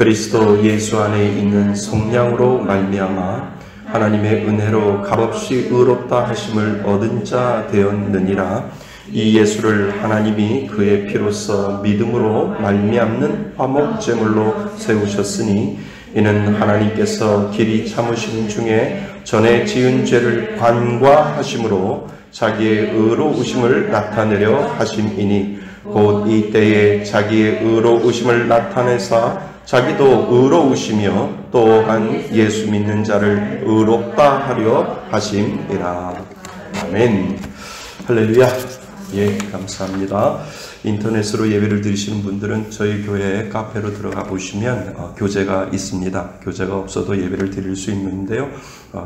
그리스도 예수 안에 있는 성령으로 말미암아 하나님의 은혜로 값없이 의롭다 하심을 얻은 자 되었느니라. 이 예수를 하나님이 그의 피로써 믿음으로 말미암는 화목제물로 세우셨으니 이는 하나님께서 길이 참으심 중에 전에 지은 죄를 관과하심으로 자기의 의로우심을 나타내려 하심이니 곧 이때에 자기의 의로우심을 나타내사 자기도 의로우시며 또한 예수 믿는 자를 의롭다 하려 하심이라. 아멘. 할렐루야. 예, 감사합니다. 인터넷으로 예배를 드리시는 분들은 저희 교회 카페로 들어가 보시면 교재가 있습니다. 교재가 없어도 예배를 드릴 수 있는데요.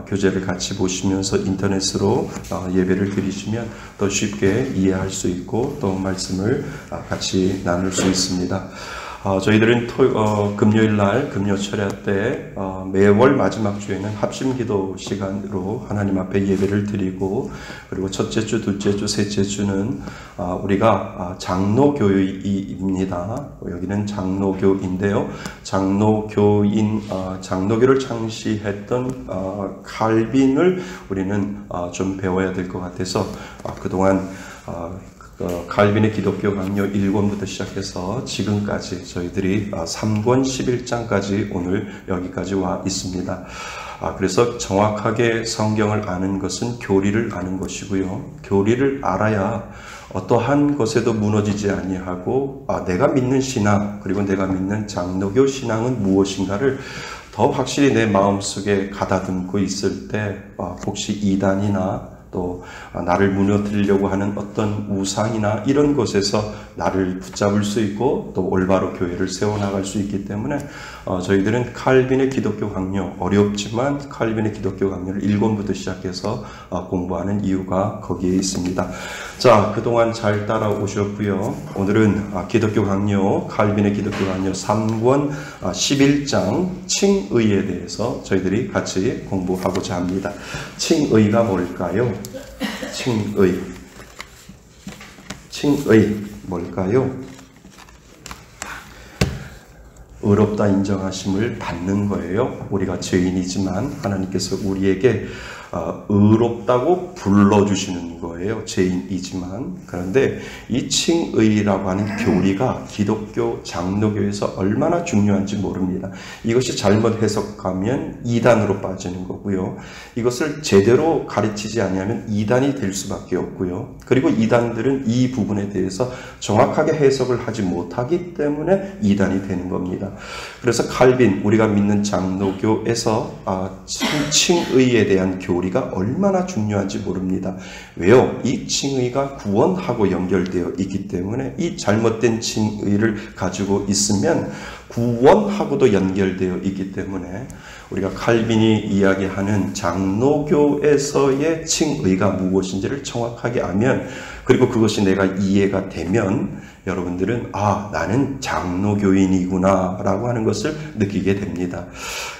교재를 같이 보시면서 인터넷으로 예배를 드리시면 더 쉽게 이해할 수 있고 또 말씀을 같이 나눌 수 있습니다. 저희들은 금요일날 금요 철야 때 매월 마지막 주에는 합심기도 시간으로 하나님 앞에 예배를 드리고, 그리고 첫째 주, 둘째 주, 셋째 주는 우리가 장로교입니다. 여기는 장로교인데요. 장로교를 창시했던 칼빈을 우리는 좀 배워야 될 것 같아서 그동안 칼빈의 기독교 강요 1권부터 시작해서 지금까지 저희들이 3권 11장까지 오늘 여기까지 와 있습니다. 그래서 정확하게 성경을 아는 것은 교리를 아는 것이고요. 교리를 알아야 어떠한 것에도 무너지지 아니하고 내가 믿는 신앙, 그리고 내가 믿는 장로교 신앙은 무엇인가를 더 확실히 내 마음속에 가다듬고 있을 때 혹시 이단이나 또 나를 무너뜨리려고 하는 어떤 우상이나 이런 것에서 나를 붙잡을 수 있고 또 올바로 교회를 세워나갈 수 있기 때문에 저희들은 칼빈의 기독교 강요, 어렵지만 칼빈의 기독교 강요를 1권부터 시작해서 공부하는 이유가 거기에 있습니다. 자, 그동안 잘 따라오셨고요. 오늘은 기독교 강요, 칼빈의 기독교 강요 3권 11장 칭의에 대해서 저희들이 같이 공부하고자 합니다. 칭의가 뭘까요? 칭의 뭘까요? 의롭다 인정하심을 받는 거예요. 우리가 죄인이지만 하나님께서 우리에게 의롭다고 불러주시는 거예요. 죄인이지만. 그런데 이 칭의라고 하는 교리가 기독교 장로교에서 얼마나 중요한지 모릅니다. 이것이 잘못 해석하면 이단으로 빠지는 거고요. 이것을 제대로 가르치지 않으면 이단이 될 수밖에 없고요. 그리고 이단들은 이 부분에 대해서 정확하게 해석을 하지 못하기 때문에 이단이 되는 겁니다. 그래서 칼빈, 우리가 믿는 장로교에서 칭의에 대한 교리가 얼마나 중요한지 모릅니다. 왜요? 이 칭의가 구원하고 연결되어 있기 때문에 이 잘못된 칭의를 가지고 있으면 구원하고도 연결되어 있기 때문에 우리가 칼빈이 이야기하는 장로교에서의 칭의가 무엇인지를 정확하게 알면, 그리고 그것이 내가 이해가 되면 여러분들은 나는 장로교인이구나 라고 하는 것을 느끼게 됩니다.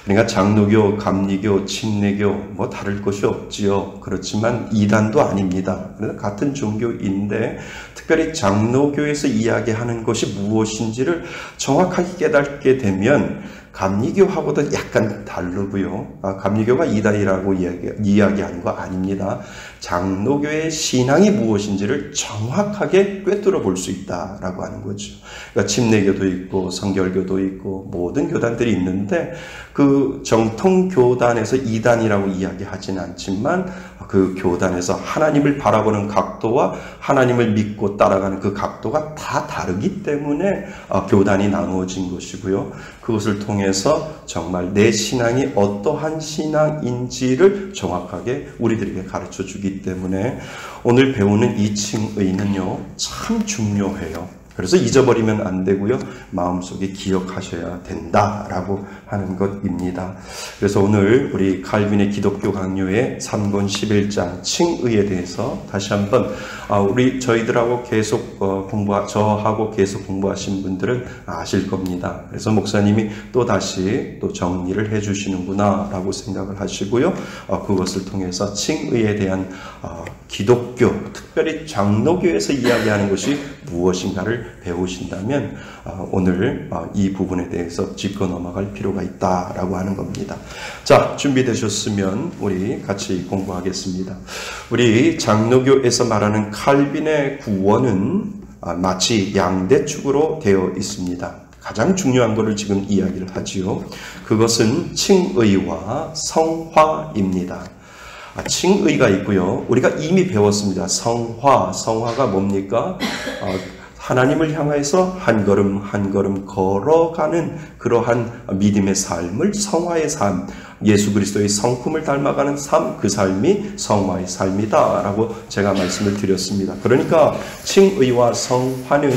그러니까 장로교, 감리교, 침례교 뭐 다를 것이 없지요. 그렇지만 이단도 아닙니다. 그래서 같은 종교인데 특별히 장로교에서 이야기하는 것이 무엇인지를 정확하게 깨닫게 되면 감리교하고도 약간 다르고요. 감리교가 이단이라고 이야기하는 거 아닙니다. 장로교의 신앙이 무엇인지를 정확하게 꿰뚫어 볼 수 있다라고 하는 거죠. 그러니까 침례교도 있고 성결교도 있고 모든 교단들이 있는데 그 정통 교단에서 이단이라고 이야기하지는 않지만 그 교단에서 하나님을 바라보는 각도와 하나님을 믿고 따라가는 그 각도가 다 다르기 때문에 교단이 나누어진 것이고요. 그것을 통해서 정말 내 신앙이 어떠한 신앙인지를 정확하게 우리들에게 가르쳐 주기 때문에 오늘 배우는 이 칭의는요, 참 중요해요. 그래서 잊어버리면 안 되고요. 마음속에 기억하셔야 된다라고 하는 것입니다. 그래서 오늘 우리 칼빈의 기독교 강요의 3권 11장 칭의에 대해서 다시 한번 저희들하고 계속 저하고 계속 공부하신 분들은 아실 겁니다. 그래서 목사님이 또 다시 또 정리를 해 주시는구나 라고 생각을 하시고요. 그것을 통해서 칭의에 대한 기독교, 특별히 장로교에서 이야기하는 것이 무엇인가를 배우신다면 오늘 이 부분에 대해서 짚고 넘어갈 필요가 있다라고 하는 겁니다. 자, 준비되셨으면 우리 같이 공부하겠습니다. 우리 장로교에서 말하는 칼빈의 구원은 마치 양대축으로 되어 있습니다. 가장 중요한 것을 지금 이야기를 하지요. 그것은 칭의와 성화입니다. 칭의가 있고요. 우리가 이미 배웠습니다. 성화가 뭡니까? 하나님을 향해서 한 걸음 한 걸음 걸어가는 그러한 믿음의 삶을 성화의 삶, 예수 그리스도의 성품을 닮아가는 삶, 그 삶이 성화의 삶이다라고 제가 말씀을 드렸습니다. 그러니까 칭의와 성화는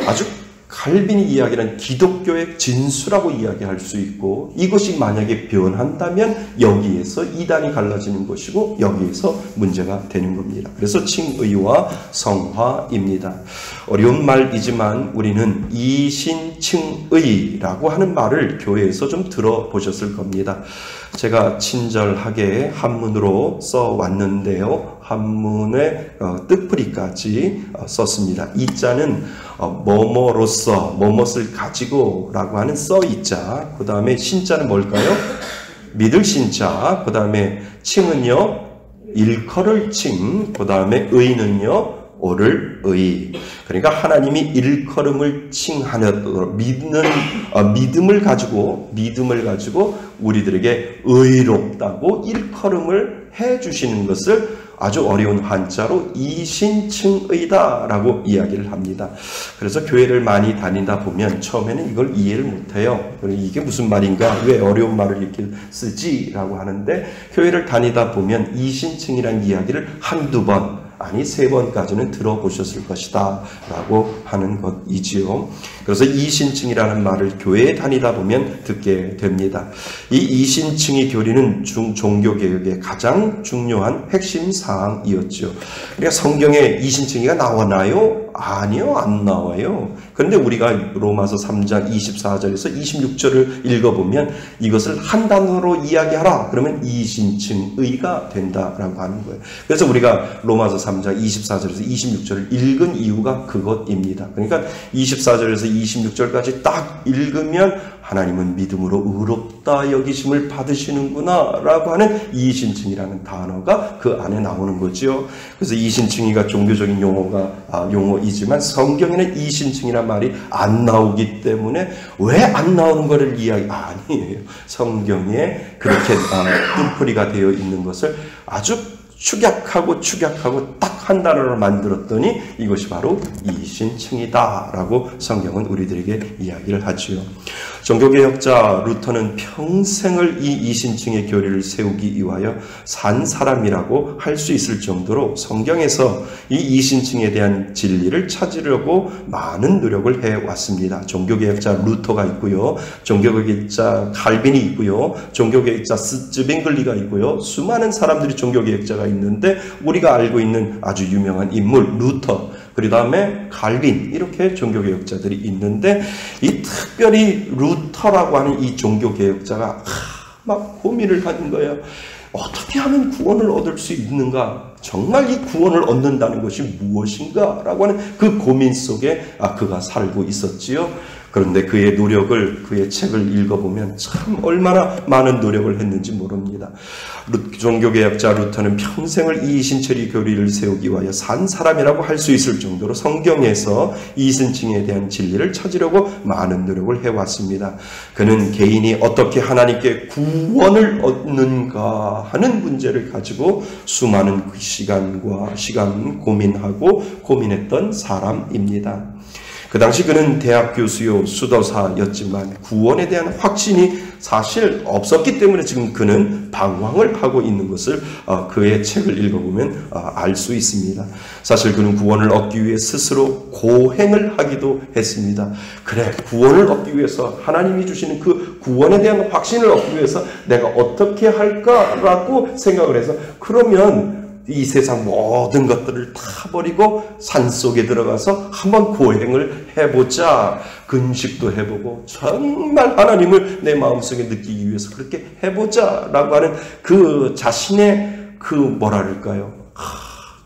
아주 칼빈이 이야기하는 기독교의 진수라고 이야기할 수 있고, 이것이 만약에 변한다면 여기에서 이단이 갈라지는 것이고 여기에서 문제가 되는 겁니다. 그래서 칭의와 성화입니다. 어려운 말이지만 우리는 이신칭의라고 하는 말을 교회에서 좀 들어보셨을 겁니다. 제가 친절하게 한문으로 써왔는데요. 한문의 뜻풀이까지 썼습니다. 이자는 뭐뭐로서, 뭐뭇을 가지고 라고 하는 써이자, 그 다음에 신자는 뭘까요? 믿을 신자, 그 다음에 칭은요, 일컬을 칭, 그 다음에 의는요, 오를 의. 그러니까 하나님이 일컬음을 칭하는 믿음을 가지고 우리들에게 의롭다고 일컬음을 해 주시는 것을 아주 어려운 한자로 이신칭의다라고 이야기를 합니다. 그래서 교회를 많이 다니다 보면 처음에는 이걸 이해를 못해요. 이게 무슨 말인가? 왜 어려운 말을 이렇게 쓰지?라고 하는데, 교회를 다니다 보면 이신칭이라는 이야기를 한두 번, 아니 3번까지는 들어보셨을 것이다 라고 하는 것이지요. 그래서 이신칭이라는 말을 교회에 다니다 보면 듣게 됩니다. 이 이신칭의 교리는 종교개혁의 가장 중요한 핵심 사항이었죠. 그러니까 성경에 이신칭의가 나오나요? 아니요, 안 나와요. 그런데 우리가 로마서 3장 24절에서 26절을 읽어보면 이것을 한 단어로 이야기하라. 그러면 이신칭의가 된다라고 하는 거예요. 그래서 우리가 로마서 3장 24절에서 26절을 읽은 이유가 그것입니다. 그러니까 24절에서 26절까지 딱 읽으면 하나님은 믿음으로 의롭다 여기심을 받으시는구나 라고 하는 이신칭이라는 단어가 그 안에 나오는 거죠. 그래서 이신칭이가 종교적인 용어이지만 성경에는 이신칭이라는 말이 안 나오기 때문에 왜 안 나오는 것을 아니에요. 성경에 그렇게 뜻풀이가 되어 있는 것을 아주 축약하고 딱 한 단어로 만들었더니 이것이 바로 이신칭이다라고 성경은 우리들에게 이야기를 하지요. 종교개혁자 루터는 평생을 이 이신칭의 교리를 세우기 위하여 산 사람이라고 할 수 있을 정도로 성경에서 이 이신칭에 대한 진리를 찾으려고 많은 노력을 해왔습니다. 종교개혁자 루터가 있고요. 종교개혁자 칼빈이 있고요. 종교개혁자 스즈빙글리가 있고요. 수많은 사람들이 종교개혁자가 있는데 우리가 알고 있는 아주 유명한 인물 루터, 그 다음에 칼빈, 이렇게 종교개혁자들이 있는데 이 특별히 루터라고 하는 이 종교개혁자가 막 고민을 하는 거예요. 어떻게 하면 구원을 얻을 수 있는가? 정말 이 구원을 얻는다는 것이 무엇인가? 라고 하는 그 고민 속에 그가 살고 있었지요. 그런데 그의 노력을, 그의 책을 읽어보면 참 얼마나 많은 노력을 했는지 모릅니다. 종교개혁자 루터는 평생을 이신칭의 교리를 세우기 위하여 산 사람이라고 할 수 있을 정도로 성경에서 이신칭에 대한 진리를 찾으려고 많은 노력을 해왔습니다. 그는 개인이 어떻게 하나님께 구원을 얻는가 하는 문제를 가지고 수많은 시간 고민했던 사람입니다. 그 당시 그는 대학 교수요 수도사였지만 구원에 대한 확신이 사실 없었기 때문에 지금 그는 방황을 하고 있는 것을 그의 책을 읽어보면 알 수 있습니다. 사실 그는 구원을 얻기 위해 스스로 고행을 하기도 했습니다. 그래, 구원을 얻기 위해서 하나님이 주시는 그 구원에 대한 확신을 얻기 위해서 내가 어떻게 할까라고 생각을 해서, 그러면 이 세상 모든 것들을 다 버리고 산속에 들어가서 한번 고행을 해보자. 근식도 해보고 정말 하나님을 내 마음속에 느끼기 위해서 그렇게 해보자 라고 하는 그 자신의 그 뭐랄까요,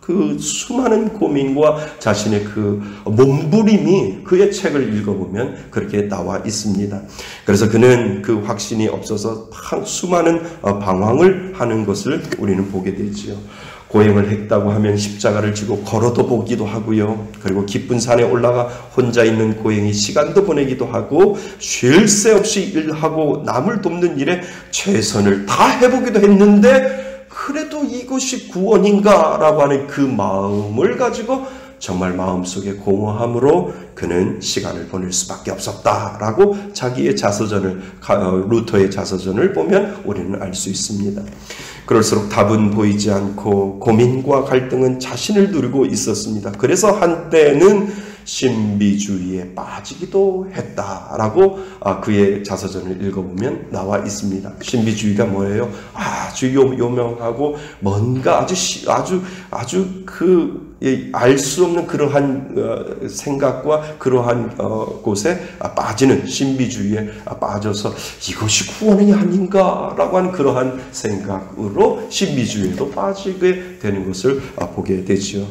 그 수많은 고민과 자신의 그 몸부림이 그의 책을 읽어보면 그렇게 나와 있습니다. 그래서 그는 그 확신이 없어서 수많은 방황을 하는 것을 우리는 보게 되지요. 고행을 했다고 하면 십자가를 지고 걸어도 보기도 하고요. 그리고 깊은 산에 올라가 혼자 있는 고행이 시간도 보내기도 하고 쉴 새 없이 일하고 남을 돕는 일에 최선을 다 해보기도 했는데 그래도 이것이 구원인가? 라고 하는 그 마음을 가지고 정말 마음속에 공허함으로 그는 시간을 보낼 수밖에 없었다라고 자기의 자서전을, 루터의 자서전을 보면 우리는 알 수 있습니다. 그럴수록 답은 보이지 않고 고민과 갈등은 자신을 누르고 있었습니다. 그래서 한때는 신비주의에 빠지기도 했다라고 그의 자서전을 읽어보면 나와 있습니다. 신비주의가 뭐예요? 아주 요명하고 뭔가 아주 알 수 없는 그러한 생각과 그러한 곳에 빠지는 신비주의에 빠져서 이것이 구원이 아닌가라고 하는 그러한 생각으로 신비주의에도 빠지게 되는 것을 보게 되지요.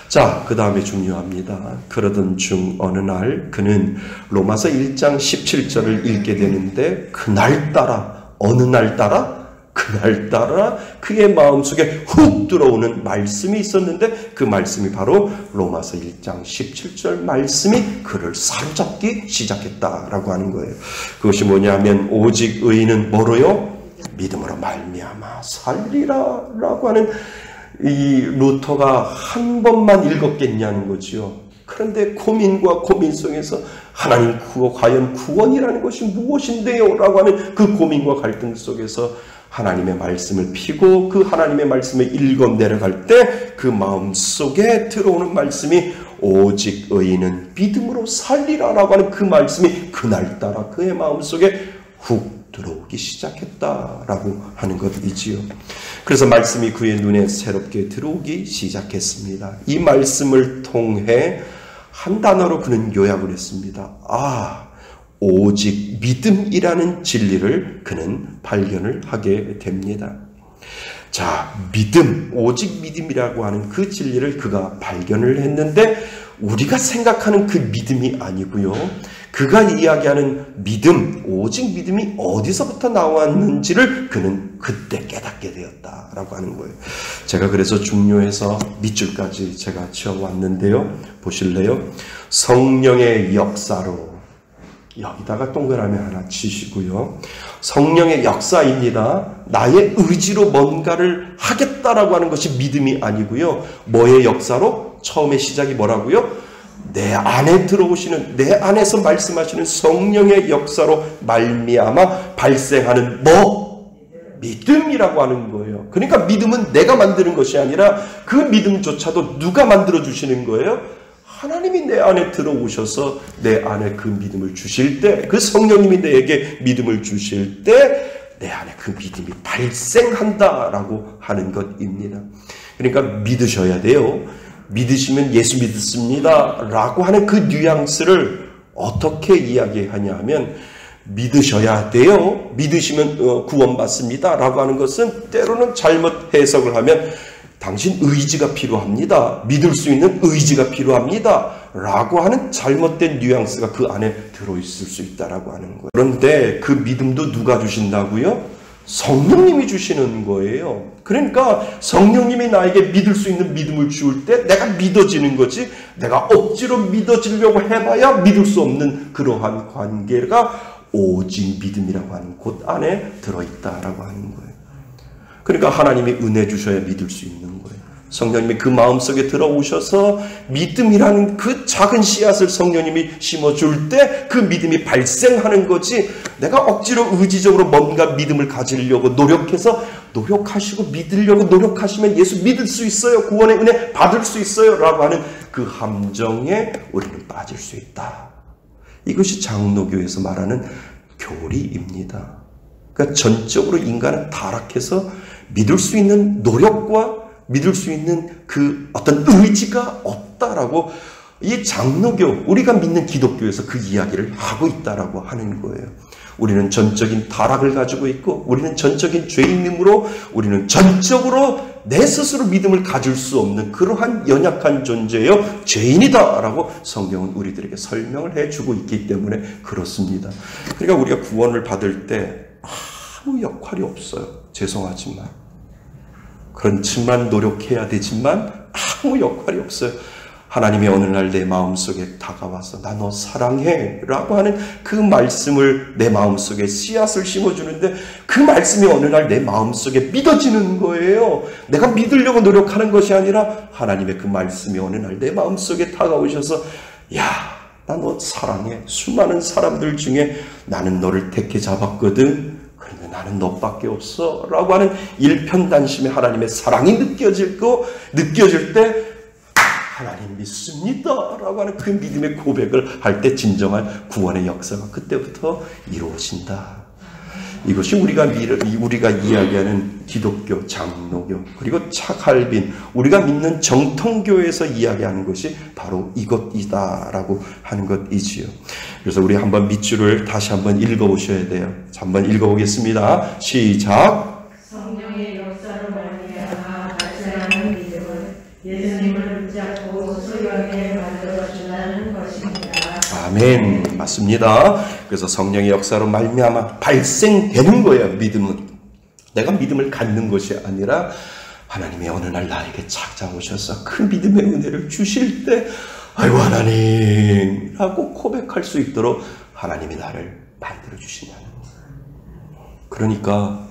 자, 그 다음에 중요합니다. 그러던 중 어느 날 그는 로마서 1장 17절을 읽게 되는데 그날따라 어느 날따라 그날따라 그의 마음속에 훅 들어오는 말씀이 있었는데 그 말씀이 바로 로마서 1장 17절 말씀이 그를 사로잡기 시작했다라고 하는 거예요. 그것이 뭐냐면 오직 의인은 뭐로요? 믿음으로 말미암아 살리라 라고 하는 이 루터가 한 번만 읽었겠냐는 거지요. 그런데 고민과 고민 속에서 하나님 과연 구원이라는 것이 무엇인데요? 라고 하는 그 고민과 갈등 속에서 하나님의 말씀을 피고 그 하나님의 말씀을 읽어 내려갈 때 그 마음속에 들어오는 말씀이 오직 의인은 믿음으로 살리라 라고 하는 그 말씀이 그날따라 그의 마음속에 훅 들어오기 시작했다라고 하는 것이지요. 그래서 말씀이 그의 눈에 새롭게 들어오기 시작했습니다. 이 말씀을 통해 한 단어로 그는 요약을 했습니다. 오직 믿음이라는 진리를 그는 발견을 하게 됩니다. 자, 믿음, 오직 믿음이라고 하는 그 진리를 그가 발견을 했는데 우리가 생각하는 그 믿음이 아니고요. 그가 이야기하는 믿음, 오직 믿음이 어디서부터 나왔는지를 그는 그때 깨닫게 되었다라고 하는 거예요. 제가 그래서 중요해서 밑줄까지 제가 지어왔는데요. 보실래요? 성령의 역사로 여기다가 동그라미 하나 치시고요. 성령의 역사입니다. 나의 의지로 뭔가를 하겠다라고 하는 것이 믿음이 아니고요. 뭐의 역사로? 처음에 시작이 뭐라고요? 내 안에 들어오시는, 내 안에서 말씀하시는 성령의 역사로 말미암아 발생하는 믿음이라고 하는 거예요. 그러니까 믿음은 내가 만드는 것이 아니라 그 믿음조차도 누가 만들어주시는 거예요? 하나님이 내 안에 들어오셔서 내 안에 그 믿음을 주실 때, 그 성령님이 내게 믿음을 주실 때 내 안에 그 믿음이 발생한다라고 하는 것입니다. 그러니까 믿으셔야 돼요. 믿으시면 예수 믿습니다 라고 하는 그 뉘앙스를 어떻게 이야기하냐 하면 믿으셔야 돼요. 믿으시면 구원받습니다 라고 하는 것은 때로는 잘못 해석을 하면 당신 의지가 필요합니다. 믿을 수 있는 의지가 필요합니다. 라고 하는 잘못된 뉘앙스가 그 안에 들어있을 수 있다라고 하는 거예요. 그런데 그 믿음도 누가 주신다고요? 성령님이 주시는 거예요. 그러니까 성령님이 나에게 믿을 수 있는 믿음을 주을 때 내가 믿어지는 거지, 내가 억지로 믿어지려고 해봐야 믿을 수 없는 그러한 관계가 오직 믿음이라고 하는 곳 안에 들어있다라고 하는 거예요. 그러니까 하나님이 은혜 주셔야 믿을 수 있는 거예요. 성령님이 그 마음속에 들어오셔서 믿음이라는 그 작은 씨앗을 성령님이 심어줄 때 그 믿음이 발생하는 거지, 내가 억지로 의지적으로 뭔가 믿음을 가지려고 노력해서 노력하시고 믿으려고 노력하시면 예수 믿을 수 있어요, 구원의 은혜 받을 수 있어요 라고 하는 그 함정에 우리는 빠질 수 있다. 이것이 장로교에서 말하는 교리입니다. 그러니까 전적으로 인간은 타락해서 믿을 수 있는 노력과 믿을 수 있는 그 어떤 의지가 없다라고 이 장로교, 우리가 믿는 기독교에서 그 이야기를 하고 있다라고 하는 거예요. 우리는 전적인 타락을 가지고 있고, 우리는 전적인 죄인임으로 우리는 전적으로 내 스스로 믿음을 가질 수 없는 그러한 연약한 존재요 죄인이다라고 성경은 우리들에게 설명을 해주고 있기 때문에 그렇습니다. 그러니까 우리가 구원을 받을 때 아무 역할이 없어요. 죄송하지만. 그렇지만 노력해야 되지만 아무 역할이 없어요. 하나님이 어느 날 내 마음속에 다가와서 나 너 사랑해 라고 하는 그 말씀을 내 마음속에 씨앗을 심어주는데 그 말씀이 어느 날 내 마음속에 믿어지는 거예요. 내가 믿으려고 노력하는 것이 아니라 하나님의 그 말씀이 어느 날 내 마음속에 다가오셔서 야, 나 너 사랑해. 수많은 사람들 중에 나는 너를 택해 잡았거든. 그런데 나는 너밖에 없어 라고 하는 일편단심의 하나님의 사랑이 느껴질 때 하나님 믿습니다 라고 하는 그 믿음의 고백을 할 때 진정한 구원의 역사가 그때부터 이루어진다. 이것이 우리가 이야기하는 기독교, 장로교, 그리고 차칼빈, 우리가 믿는 정통교에서 이야기하는 것이 바로 이것이다라고 하는 것이지요. 그래서 우리 한번 밑줄을 다시 한번 읽어보셔야 돼요. 한번 읽어보겠습니다. 시작. 성령의 역사로 말미암아 발생하는 믿음은 예수님을 붙잡고 소유하게 만들어준다는 것입니다. 아멘. 맞습니다. 그래서 성령의 역사로 말미암아 발생되는 거예요. 믿음은. 내가 믿음을 갖는 것이 아니라 하나님이 어느 날 나에게 찾아오셔서 그 믿음의 은혜를 주실 때 아이고 하나님 라고 고백할 수 있도록 하나님이 나를 만들어주시냐는 거예요. 그러니까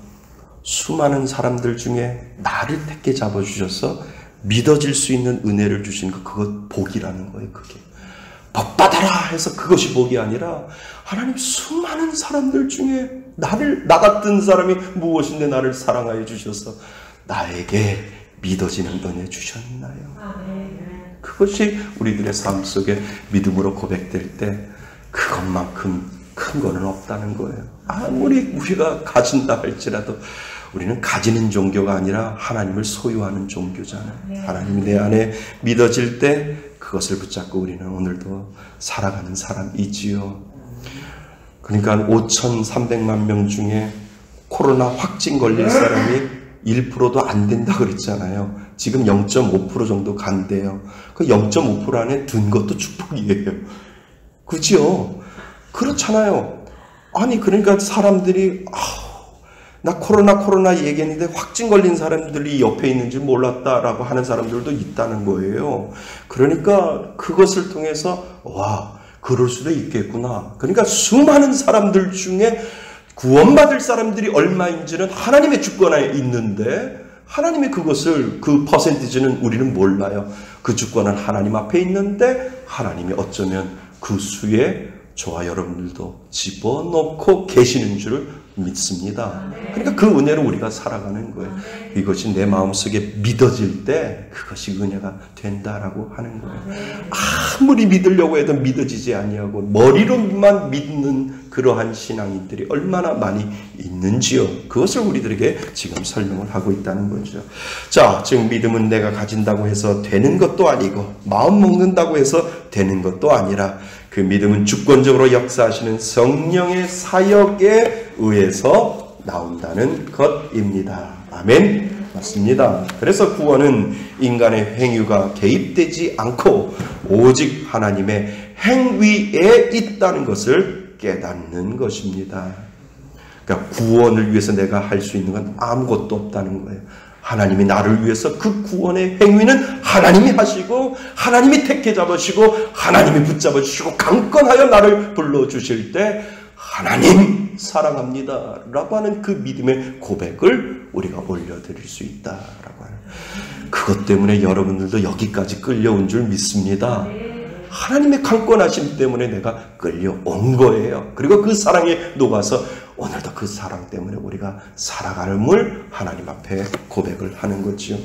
수많은 사람들 중에 나를 택해 잡아주셔서 믿어질 수 있는 은혜를 주신 거, 그것 복이라는 거예요. 그게 복 받아라 해서 그것이 복이 아니라 하나님 수많은 사람들 중에 나 같은 사람이 무엇인데 나를 사랑하여 주셔서 나에게 믿어지는 은혜 주셨나요? 그것이 우리들의 삶 속에 믿음으로 고백될 때 그것만큼 큰 거는 없다는 거예요. 아무리 우리가 가진다 할지라도 우리는 가지는 종교가 아니라 하나님을 소유하는 종교잖아요. 하나님이 내 안에 믿어질 때 그것을 붙잡고 우리는 오늘도 살아가는 사람이지요. 그러니까 5,300만 명 중에 코로나 확진 걸릴 사람이 1%도 안 된다 그랬잖아요. 지금 0.5% 정도 간대요. 그 0.5% 안에 든 것도 축복이에요. 그죠? 그렇잖아요. 아니 그러니까 사람들이 나 코로나 얘기했는데 확진 걸린 사람들이 옆에 있는 줄 몰랐다라고 하는 사람들도 있다는 거예요. 그러니까 그것을 통해서 와 그럴 수도 있겠구나. 그러니까 수많은 사람들 중에 구원받을 사람들이 얼마인지는 하나님의 주권에 있는데 하나님이 그것을 그 퍼센티지는 우리는 몰라요. 그 주권은 하나님 앞에 있는데 하나님이 어쩌면 그 수에 저와 여러분들도 집어넣고 계시는 줄을 믿습니다. 그러니까 그 은혜로 우리가 살아가는 거예요. 이것이 내 마음속에 믿어질 때 그것이 은혜가 된다라고 하는 거예요. 아무리 믿으려고 해도 믿어지지 아니하고 머리로만 믿는 그러한 신앙인들이 얼마나 많이 있는지요. 그것을 우리들에게 지금 설명을 하고 있다는 거죠. 자, 즉 믿음은 내가 가진다고 해서 되는 것도 아니고 마음 먹는다고 해서 되는 것도 아니라 그 믿음은 주권적으로 역사하시는 성령의 사역에 의해서 나온다는 것입니다. 아멘. 맞습니다. 그래서 구원은 인간의 행위가 개입되지 않고 오직 하나님의 행위에 있다는 것을 깨닫는 것입니다. 그러니까 구원을 위해서 내가 할 수 있는 건 아무것도 없다는 거예요. 하나님이 나를 위해서 그 구원의 행위는 하나님이 하시고 하나님이 택해 잡으시고 하나님이 붙잡아 주시고 강건하여 나를 불러주실 때 하나님 사랑합니다 라고 하는 그 믿음의 고백을 우리가 올려드릴 수 있다라고 하는 그것 때문에 여러분들도 여기까지 끌려온 줄 믿습니다. 하나님의 강권하심 때문에 내가 끌려온 거예요. 그리고 그 사랑에 녹아서 오늘도 그 사랑 때문에 우리가 살아감을 하나님 앞에 고백을 하는 거지요.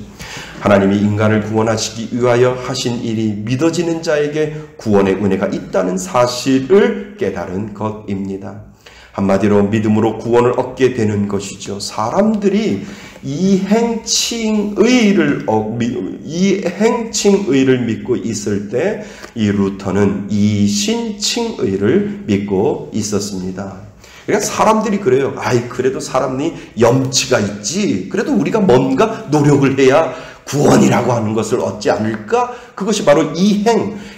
하나님이 인간을 구원하시기 위하여 하신 일이 믿어지는 자에게 구원의 은혜가 있다는 사실을 깨달은 것입니다. 한마디로 믿음으로 구원을 얻게 되는 것이죠. 사람들이 이행칭의를 믿고 있을 때 이 루터는 이신칭의를 믿고 있었습니다. 그러니까 사람들이 그래요. 아이, 그래도 사람이 염치가 있지. 그래도 우리가 뭔가 노력을 해야 구원이라고 하는 것을 얻지 않을까? 그것이 바로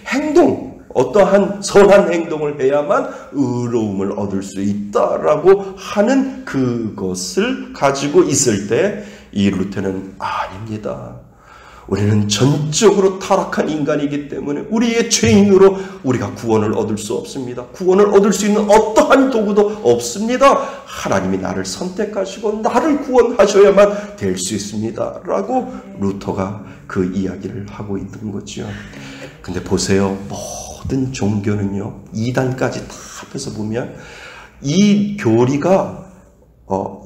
행동. 어떠한 선한 행동을 해야만 의로움을 얻을 수 있다라고 하는 그것을 가지고 있을 때 이 루터는 아닙니다. 우리는 전적으로 타락한 인간이기 때문에 우리의 죄인으로 우리가 구원을 얻을 수 없습니다. 구원을 얻을 수 있는 어떠한 도구도 없습니다. 하나님이 나를 선택하시고 나를 구원하셔야만 될 수 있습니다. 라고 루터가 그 이야기를 하고 있는 거죠. 근데 보세요. 모든 종교는요, 이단까지 다 합해서 보면 이 교리가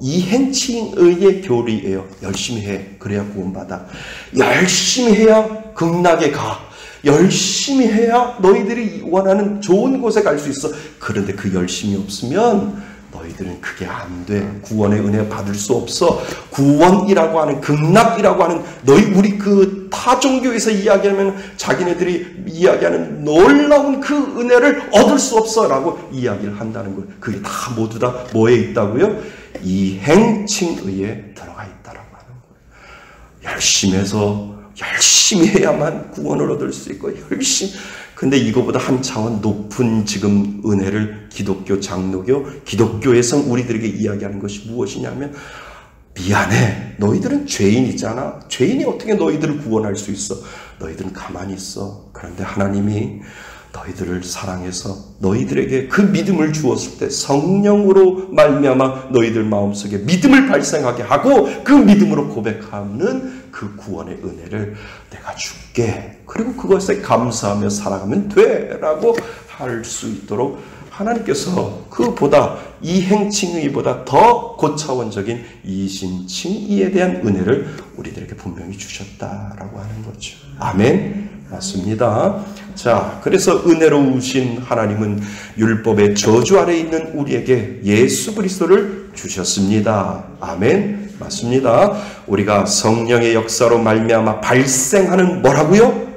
이행칭의의 교리예요. 열심히 해. 그래야 구원받아. 열심히 해야 극락에 가. 열심히 해야 너희들이 원하는 좋은 곳에 갈 수 있어. 그런데 그 열심이 없으면 너희들은 그게 안 돼. 구원의 은혜 받을 수 없어. 구원이라고 하는, 극락이라고 하는, 우리 그 타 종교에서 이야기하면 자기네들이 이야기하는 놀라운 그 은혜를 얻을 수 없어 라고 이야기를 한다는 거예요. 그게 다 모두 다 뭐에 있다고요? 이행칭의에 들어가 있다라고 하는 거예요. 열심히 해야만 구원을 얻을 수 있고, 근데 이거보다 한 차원 높은 지금 은혜를 기독교, 장로교, 기독교에서 우리들에게 이야기하는 것이 무엇이냐면, 미안해. 너희들은 죄인이잖아. 죄인이 어떻게 너희들을 구원할 수 있어? 너희들은 가만히 있어. 그런데 하나님이 너희들을 사랑해서 너희들에게 그 믿음을 주었을 때 성령으로 말미암아 너희들 마음속에 믿음을 발생하게 하고 그 믿음으로 고백하는 그 구원의 은혜를 내가 줄게. 그리고 그것에 감사하며 살아가면 돼. 라고 할 수 있도록 하나님께서 그보다 이행칭의보다 더 고차원적인 이신칭의에 대한 은혜를 우리들에게 분명히 주셨다라고 하는 거죠. 아멘. 맞습니다. 자, 그래서 은혜로우신 하나님은 율법의 저주 아래 있는 우리에게 예수 그리스도를 주셨습니다. 아멘. 맞습니다. 우리가 성령의 역사로 말미암아 발생하는 뭐라고요?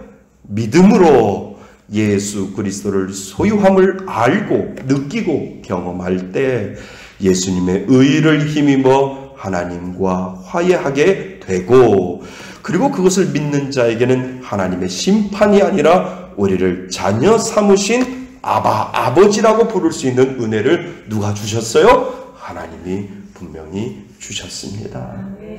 믿음으로 예수 그리스도를 소유함을 알고 느끼고 경험할 때 예수님의 의를 힘입어 하나님과 화해하게 되고, 그리고 그것을 믿는 자에게는 하나님의 심판이 아니라 우리를 자녀 삼으신 아버지라고 부를 수 있는 은혜를 누가 주셨어요? 하나님이 분명히 주셨습니다.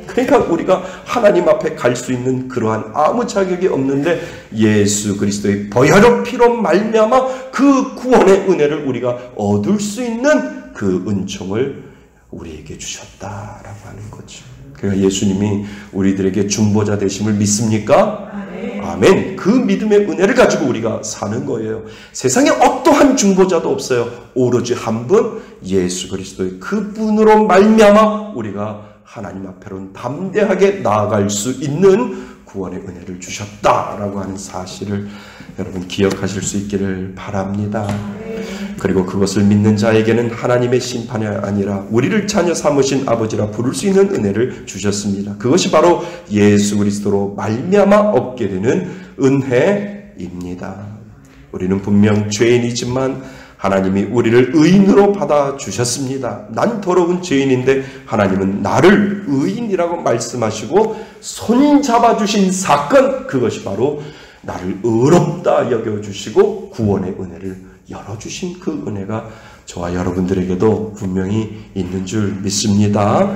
그러니까 우리가 하나님 앞에 갈 수 있는 그러한 아무 자격이 없는데 예수 그리스도의 보혈의 피로 말미암아 그 구원의 은혜를 우리가 얻을 수 있는 그 은총을 우리에게 주셨다라고 하는 거죠. 그러니까 예수님이 우리들에게 중보자 되심을 믿습니까? 아멘. 그 믿음의 은혜를 가지고 우리가 사는 거예요. 세상에 어떠한 중보자도 없어요. 오로지 한 분, 예수 그리스도의 그분으로 말미암아 우리가 하나님 앞으로 담대하게 나아갈 수 있는 구원의 은혜를 주셨다라고 하는 사실을 여러분 기억하실 수 있기를 바랍니다. 그리고 그것을 믿는 자에게는 하나님의 심판이 아니라 우리를 자녀 삼으신 아버지라 부를 수 있는 은혜를 주셨습니다. 그것이 바로 예수 그리스도로 말미암아 얻게 되는 은혜입니다. 우리는 분명 죄인이지만 하나님이 우리를 의인으로 받아주셨습니다. 난 더러운 죄인인데 하나님은 나를 의인이라고 말씀하시고 손잡아주신 사건, 그것이 바로 나를 의롭다 여겨주시고 구원의 은혜를 열어주신 그 은혜가 저와 여러분들에게도 분명히 있는 줄 믿습니다.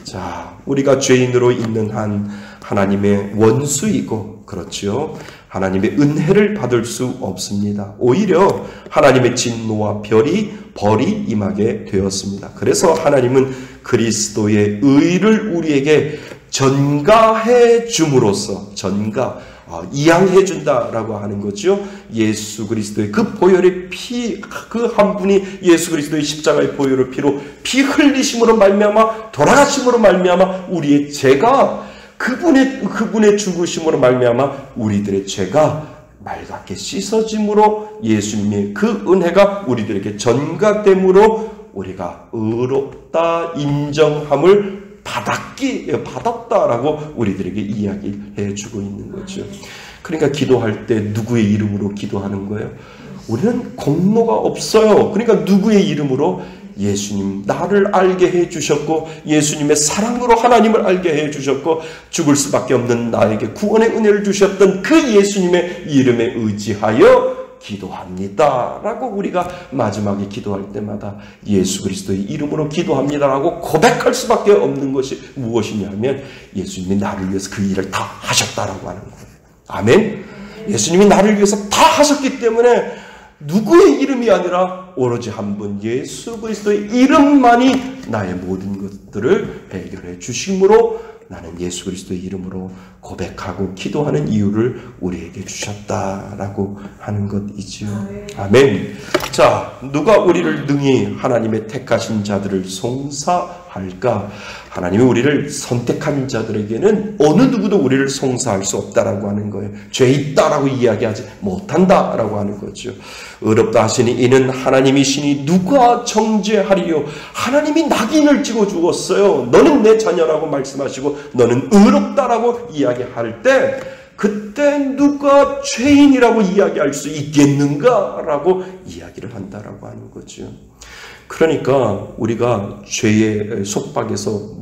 자, 우리가 죄인으로 있는 한 하나님의 원수이고, 그렇지요. 하나님의 은혜를 받을 수 없습니다. 오히려 하나님의 진노와 벌이 임하게 되었습니다. 그래서 하나님은 그리스도의 의를 우리에게 전가해 줌으로써 이양해 준다라고 하는 거죠. 예수 그리스도의 그 보혈의 피, 그 한 분이 예수 그리스도의 십자가의 보혈의 피로 피 흘리심으로 말미암아 돌아가심으로 말미암아 우리의 죄가 그분의 죽으심으로 말미암아 우리들의 죄가 맑게 씻어짐으로 예수님의 그 은혜가 우리들에게 전가됨으로 우리가 의롭다 인정함을 받았다라고 우리들에게 이야기해 주고 있는 거죠. 그러니까 기도할 때 누구의 이름으로 기도하는 거예요? 우리는 공로가 없어요. 그러니까 누구의 이름으로? 예수님 나를 알게 해주셨고 예수님의 사랑으로 하나님을 알게 해주셨고 죽을 수밖에 없는 나에게 구원의 은혜를 주셨던 그 예수님의 이름에 의지하여 기도합니다 라고 우리가 마지막에 기도할 때마다 예수 그리스도의 이름으로 기도합니다 라고 고백할 수밖에 없는 것이 무엇이냐면 예수님이 나를 위해서 그 일을 다 하셨다라고 하는 거예요. 아멘. 예수님이 나를 위해서 다 하셨기 때문에 누구의 이름이 아니라 오로지 한 분 예수 그리스도의 이름만이 나의 모든 것들을 해결해 주심으로 나는 예수 그리스도의 이름으로 고백하고 기도하는 이유를 우리에게 주셨다라고 하는 것이지요. 아멘. 자, 누가 우리를 능히 하나님의 택하신 자들을 송사할까? 하나님이 우리를 선택한 자들에게는 어느 누구도 우리를 송사할 수 없다라고 하는 거예요. 죄 있다라고 이야기하지 못한다라고 하는 거죠. 의롭다 하시니 이는 하나님이시니 누가 정죄하리요? 하나님이 낙인을 찍어 주었어요. 너는 내 자녀라고 말씀하시고 너는 의롭다라고 이야기할 때 그때 누가 죄인이라고 이야기할 수 있겠는가라고 이야기를 한다라고 하는 거죠. 그러니까 우리가 죄의 속박에서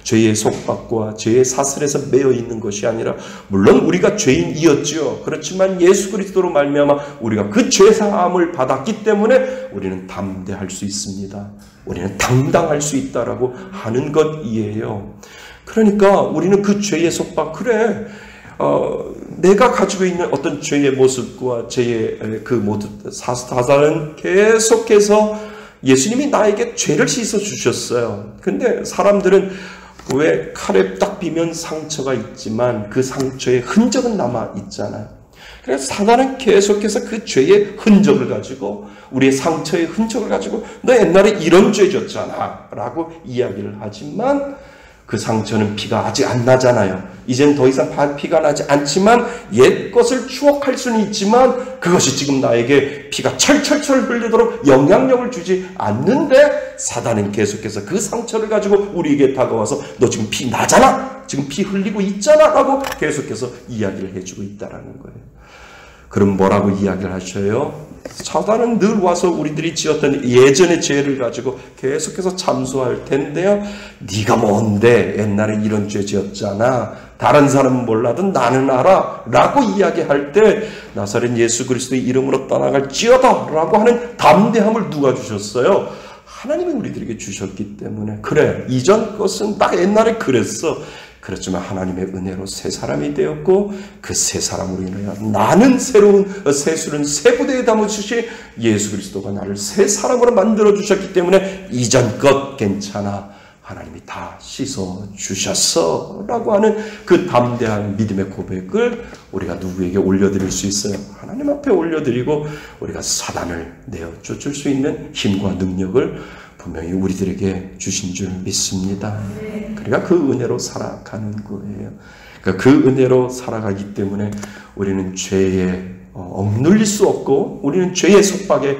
죄의 속박과 죄의 사슬에서 매여 있는 것이 아니라 물론 우리가 죄인이었지요. 그렇지만 예수 그리스도로 말미암아 우리가 그 죄 사함을 받았기 때문에 우리는 담대할 수 있습니다. 우리는 당당할 수 있다라고 하는 것이에요. 그러니까 우리는 그 죄의 속박 그래. 내가 가지고 있는 어떤 죄의 모습과 죄의 그 모두 사실은 계속해서 예수님이 나에게 죄를 씻어 주셨어요. 근데 사람들은 왜 칼에 딱 비면 상처가 있지만 그 상처의 흔적은 남아 있잖아요. 그래서 사단은 계속해서 그 죄의 흔적을 가지고 우리의 상처의 흔적을 가지고 너 옛날에 이런 죄 졌잖아 라고 이야기를 하지만 그 상처는 피가 아직 안 나잖아요. 이젠 더 이상 피가 나지 않지만 옛 것을 추억할 수는 있지만 그것이 지금 나에게 피가 철철철 흘리도록 영향력을 주지 않는데 사단은 계속해서 그 상처를 가지고 우리에게 다가와서 너 지금 피 나잖아? 지금 피 흘리고 있잖아? 라고 계속해서 이야기를 해주고 있다는 거예요. 그럼 뭐라고 이야기를 하셔요? 사단은 늘 와서 우리들이 지었던 예전의 죄를 가지고 계속해서 참소할 텐데요. 네가 뭔데 옛날에 이런 죄 지었잖아. 다른 사람은 몰라도 나는 알아. 라고 이야기할 때 나사렛 예수 그리스도의 이름으로 떠나갈지어다 라고 하는 담대함을 누가 주셨어요? 하나님이 우리들에게 주셨기 때문에 그래 이전 것은 나 옛날에 그랬어. 그렇지만 하나님의 은혜로 새 사람이 되었고 그 새 사람으로 인하여 나는 새로운 새술은 새 부대에 담으시시 예수 그리스도가 나를 새 사람으로 만들어 주셨기 때문에 이전 것 괜찮아. 하나님이 다 씻어 주셨어 라고 하는 그 담대한 믿음의 고백을 우리가 누구에게 올려드릴 수 있어요? 하나님 앞에 올려드리고 우리가 사단을 내어 쫓을 수 있는 힘과 능력을 분명히 우리들에게 주신 줄 믿습니다. 그러니까 그 은혜로 살아가는 거예요. 그러니까 그 은혜로 살아가기 때문에 우리는 죄에 억눌릴 수 없고 우리는 죄의 속박에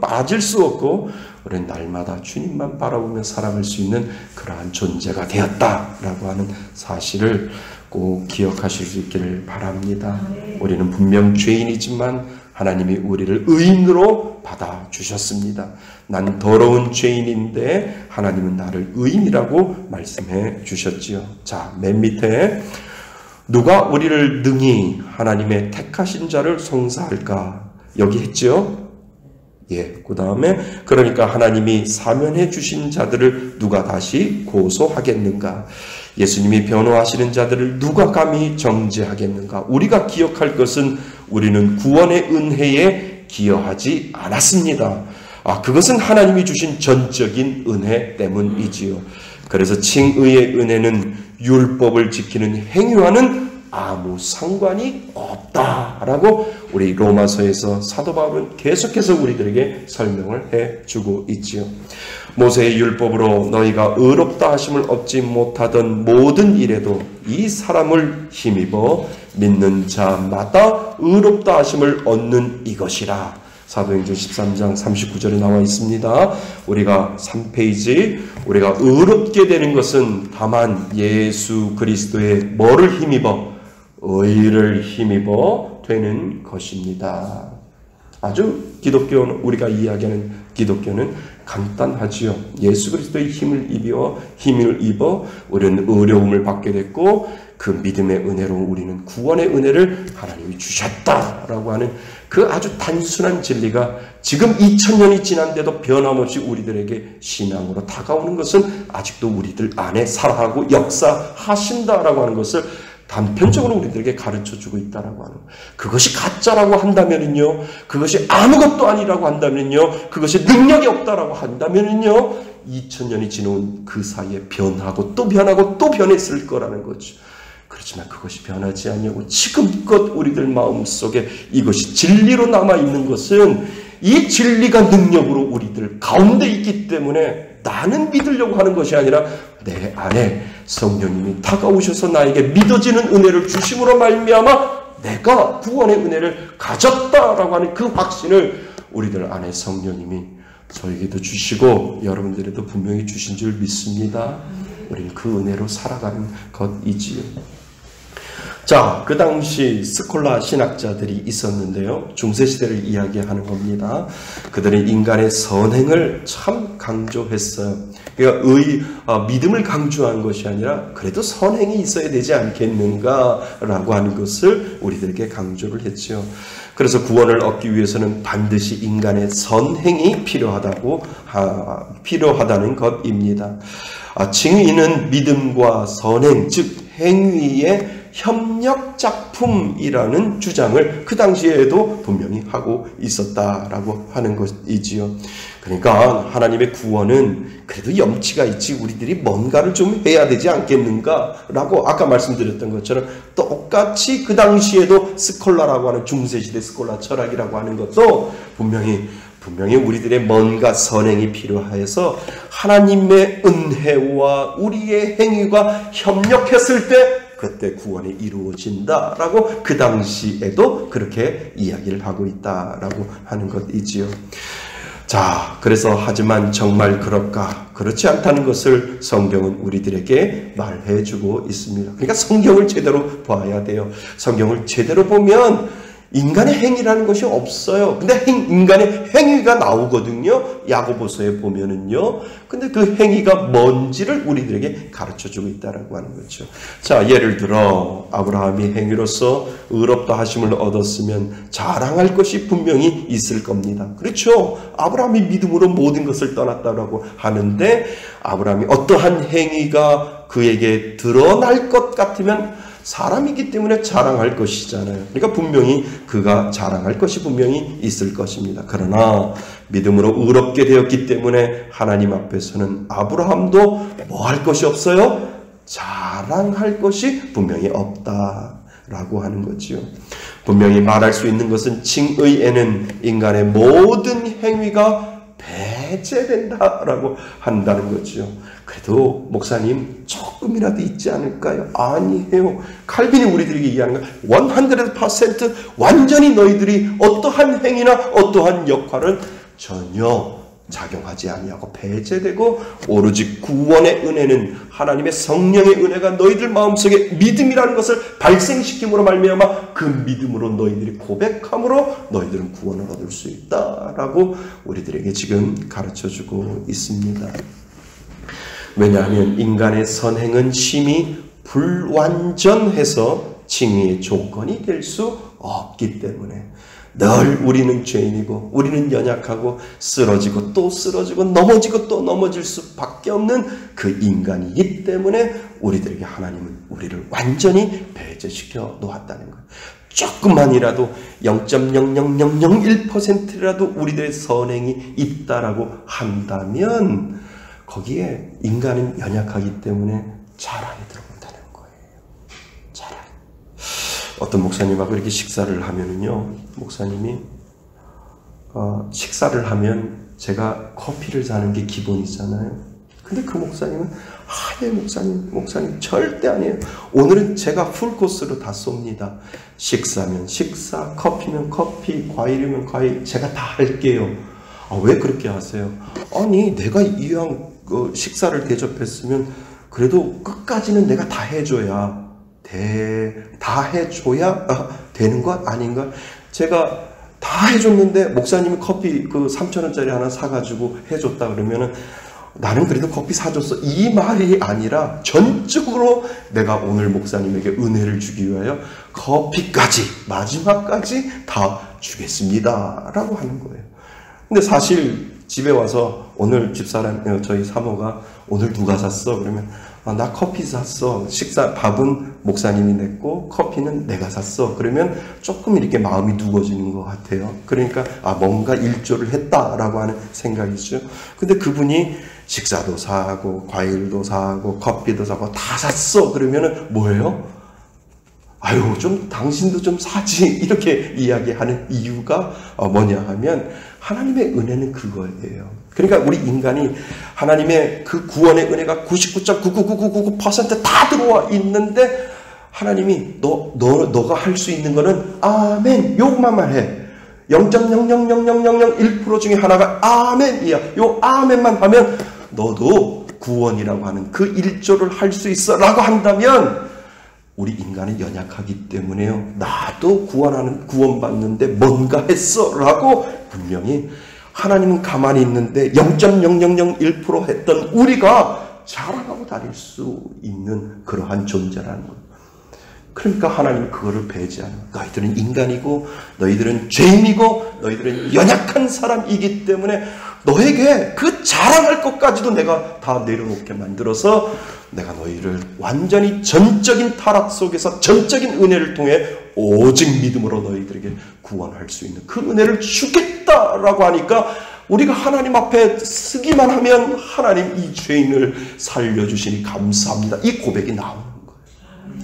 빠질 수 없고 우리는 날마다 주님만 바라보며 살아갈 수 있는 그러한 존재가 되었다라고 하는 사실을 꼭 기억하실 수 있기를 바랍니다. 우리는 분명 죄인이지만 하나님이 우리를 의인으로 받아주셨습니다. 난 더러운 죄인인데 하나님은 나를 의인이라고 말씀해 주셨지요. 자, 맨 밑에 누가 우리를 능히 하나님의 택하신 자를 송사할까? 여기 했죠? 예, 그 다음에 그러니까 하나님이 사면해 주신 자들을 누가 다시 고소하겠는가? 예수님이 변호하시는 자들을 누가 감히 정죄하겠는가? 우리가 기억할 것은 우리는 구원의 은혜에 기여하지 않았습니다. 그것은 하나님이 주신 전적인 은혜 때문이지요. 그래서 칭의의 은혜는 율법을 지키는 행위와는 아무 상관이 없다라고 우리 로마서에서 사도 바울은 계속해서 우리들에게 설명을 해주고 있지요. 모세의 율법으로 너희가 의롭다 하심을 얻지 못하던 모든 일에도 이 사람을 힘입어 믿는 자마다 의롭다 하심을 얻는 이것이라. 사도행전 13장 39절에 나와 있습니다. 우리가 3페이지 우리가 의롭게 되는 것은 다만 예수 그리스도의 뭐를 힘입어? 의를 힘입어 되는 것입니다. 아주 기독교는 우리가 이야기하는 기독교는 간단하지요. 예수 그리스도의 힘을 입어 우리는 어려움을 받게 됐고 그 믿음의 은혜로 우리는 구원의 은혜를 하나님이 주셨다라고 하는 그 아주 단순한 진리가 지금 2000년이 지난데도 변함없이 우리들에게 신앙으로 다가오는 것은 아직도 우리들 안에 살아가고 역사하신다라고 하는 것을 단편적으로 우리들에게 가르쳐주고 있다라고 하는 거예요. 그것이 가짜라고 한다면은요, 그것이 아무것도 아니라고 한다면요, 그것이 능력이 없다라고 한다면은요, 2000년이 지나온 그 사이에 변하고 또 변하고 또 변했을 거라는 거죠. 그렇지만 그것이 변하지 아니하고 지금껏 우리들 마음속에 이것이 진리로 남아있는 것은 이 진리가 능력으로 우리들 가운데 있기 때문에 나는 믿으려고 하는 것이 아니라 내 안에 성령님이 다가오셔서 나에게 믿어지는 은혜를 주심으로 말미암아 내가 구원의 은혜를 가졌다라고 하는 그 확신을 우리들 안에 성령님이 저에게도 주시고 여러분들에도 분명히 주신 줄 믿습니다. 우리는 그 은혜로 살아가는 것이지요. 자, 그 당시 스콜라 신학자들이 있었는데요. 중세시대를 이야기하는 겁니다. 그들은 인간의 선행을 참 강조했어요. 그러니까 믿음을 강조한 것이 아니라 그래도 선행이 있어야 되지 않겠는가라고 하는 것을 우리들에게 강조를 했죠. 그래서 구원을 얻기 위해서는 반드시 인간의 선행이 필요하다는 것입니다. 칭의는 믿음과 선행, 즉 행위의 협력작품이라는 주장을 그 당시에도 분명히 하고 있었다라고 하는 것이지요. 그러니까 하나님의 구원은 그래도 염치가 있지 우리들이 뭔가를 좀 해야 되지 않겠는가라고 아까 말씀드렸던 것처럼 똑같이 그 당시에도 스콜라라고 하는 중세시대 스콜라 철학이라고 하는 것도 분명히 우리들의 뭔가 선행이 필요해서 하나님의 은혜와 우리의 행위가 협력했을 때 그때 구원이 이루어진다라고 그 당시에도 그렇게 이야기를 하고 있다라고 하는 것이지요. 자, 그래서 하지만 정말 그럴까? 그렇지 않다는 것을 성경은 우리들에게 말해주고 있습니다. 그러니까 성경을 제대로 봐야 돼요. 성경을 제대로 보면 인간의 행위라는 것이 없어요. 근데 인간의 행위가 나오거든요. 야고보서에 보면은요. 근데 그 행위가 뭔지를 우리들에게 가르쳐주고 있다라고 하는 거죠. 자, 예를 들어 아브라함이 행위로서 의롭다 하심을 얻었으면 자랑할 것이 분명히 있을 겁니다. 그렇죠. 아브라함이 믿음으로 모든 것을 떠났다라고 하는데 아브라함이 어떠한 행위가 그에게 드러날 것 같으면 사람이기 때문에 자랑할 것이잖아요. 그러니까 분명히 그가 자랑할 것이 분명히 있을 것입니다. 그러나 믿음으로 의롭게 되었기 때문에 하나님 앞에서는 아브라함도 뭐 할 것이 없어요? 자랑할 것이 분명히 없다라고 하는 거지요. 분명히 말할 수 있는 것은 칭의에는 인간의 모든 행위가 배제된다라고 한다는 거죠. 그래도 목사님 조금이라도 있지 않을까요? 아니에요. 칼빈이 우리들에게 이야기하는 거 100% 완전히 너희들이 어떠한 행위나 어떠한 역할은 전혀 작용하지 아니하고 배제되고 오로지 구원의 은혜는 하나님의 성령의 은혜가 너희들 마음속에 믿음이라는 것을 발생시킴으로 말미암아 그 믿음으로 너희들이 고백함으로 너희들은 구원을 얻을 수 있다라고 우리들에게 지금 가르쳐주고 있습니다. 왜냐하면 인간의 선행은 심히 불완전해서 칭의의 조건이 될 수 없기 때문에 늘 우리는 죄인이고 우리는 연약하고 쓰러지고 또 쓰러지고 넘어지고 또 넘어질 수밖에 없는 그 인간이기 때문에 우리들에게 하나님은 우리를 완전히 배제시켜 놓았다는 거예요. 조금만이라도 0.00001%라도 우리들의 선행이 있다라고 한다면 거기에 인간은 연약하기 때문에 자랑이 들어온다는 거예요. 자랑. 어떤 목사님하고 이렇게 식사를 하면은요, 목사님이 식사를 하면 제가 커피를 사는 게 기본이잖아요. 근데 그 목사님은 네 목사님 절대 아니에요. 오늘은 제가 풀코스로 다 쏩니다. 식사면 식사, 커피면 커피, 과일이면 과일 제가 다 할게요. 왜 그렇게 하세요? 아니 내가 이왕 식사를 대접했으면 그래도 끝까지는 내가 다 해줘야 되는 것 아닌가? 제가 다 해줬는데 목사님이 커피 그 3,000원짜리 하나 사가지고 해줬다 그러면은 나는 그래도 커피 사줬어. 이 말이 아니라 전적으로 내가 오늘 목사님에게 은혜를 주기 위하여 커피까지 마지막까지 다 주겠습니다 라고 하는 거예요. 근데 사실 집에 와서 오늘 집사람 저희 사모가 오늘 누가 샀어? 그러면 나 커피 샀어. 밥은 목사님이 냈고 커피는 내가 샀어. 그러면 조금 이렇게 마음이 무거워지는 것 같아요. 그러니까 뭔가 일조를 했다라고 하는 생각이죠. 근데 그분이 식사도 사고 과일도 사고 커피도 사고 다 샀어. 그러면은 뭐예요? 아유, 좀 당신도 좀 사지 이렇게 이야기하는 이유가 뭐냐 하면 하나님의 은혜는 그거예요. 그러니까 우리 인간이 하나님의 그 구원의 은혜가 99.99999% 다 들어와 있는데 하나님이 너가 할 수 있는 거는 아멘 요것만 해. 0.0000001% 중에 하나가 아멘이야. 요 아멘만 하면 너도 구원이라고 하는 그 1조를 할 수 있어 라고 한다면 우리 인간은 연약하기 때문에요. 나도 구원받는데 뭔가 했어 라고 분명히 하나님은 가만히 있는데 0.0001% 했던 우리가 자랑하고 다닐 수 있는 그러한 존재라는 거예요. 그러니까 하나님은 그거를 배제하는 거예요. 너희들은 인간이고 너희들은 죄인이고 너희들은 연약한 사람이기 때문에 너에게 그 자랑할 것까지도 내가 다 내려놓게 만들어서 내가 너희를 완전히 전적인 타락 속에서 전적인 은혜를 통해 오직 믿음으로 너희들에게 구원할 수 있는 그 은혜를 주겠다라고 하니까 우리가 하나님 앞에 쓰기만 하면 하나님 이 죄인을 살려주시니 감사합니다. 이 고백이 나오는 거예요.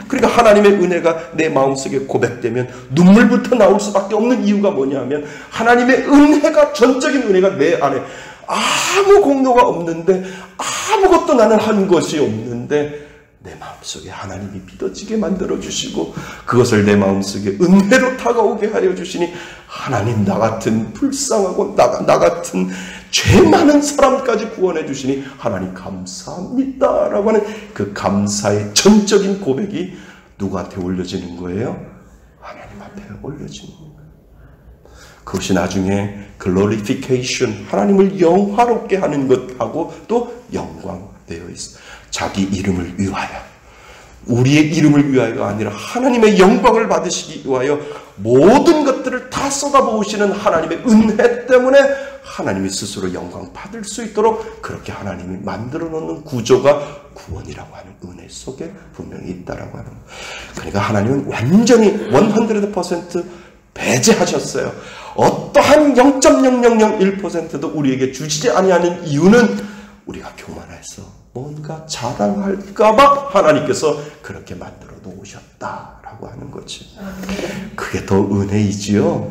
그러니까 하나님의 은혜가 내 마음속에 고백되면 눈물부터 나올 수밖에 없는 이유가 뭐냐면 하나님의 은혜가 전적인 은혜가 내 안에 아무 공로가 없는데 아무것도 나는 한 것이 없는데 내 마음속에 하나님이 믿어지게 만들어주시고 그것을 내 마음속에 은혜로 다가오게 하여 주시니 하나님 나 같은 불쌍하고 나 같은 죄 많은 사람까지 구원해 주시니 하나님 감사합니다 라고 하는 그 감사의 전적인 고백이 누구한테 올려지는 거예요? 하나님 앞에 올려지는 거예요. 그것이 나중에 글로리피케이션 하나님을 영화롭게 하는 것하고 또 영광되어 있어요. 자기 이름을 위하여 우리의 이름을 위하여가 아니라 하나님의 영광을 받으시기 위하여 모든 것들을 다 쏟아부으시는 하나님의 은혜 때문에 하나님이 스스로 영광 받을 수 있도록 그렇게 하나님이 만들어 놓는 구조가 구원이라고 하는 은혜 속에 분명히 있다라고 하는 거예요. 그러니까 하나님은 완전히 100% 배제하셨어요. 어떠한 0.0001%도 우리에게 주시지 아니하는 이유는 우리가 교만해서 뭔가 자랑할까봐 하나님께서 그렇게 만들어 놓으셨다라고 하는 거지. 그게 더 은혜이지요.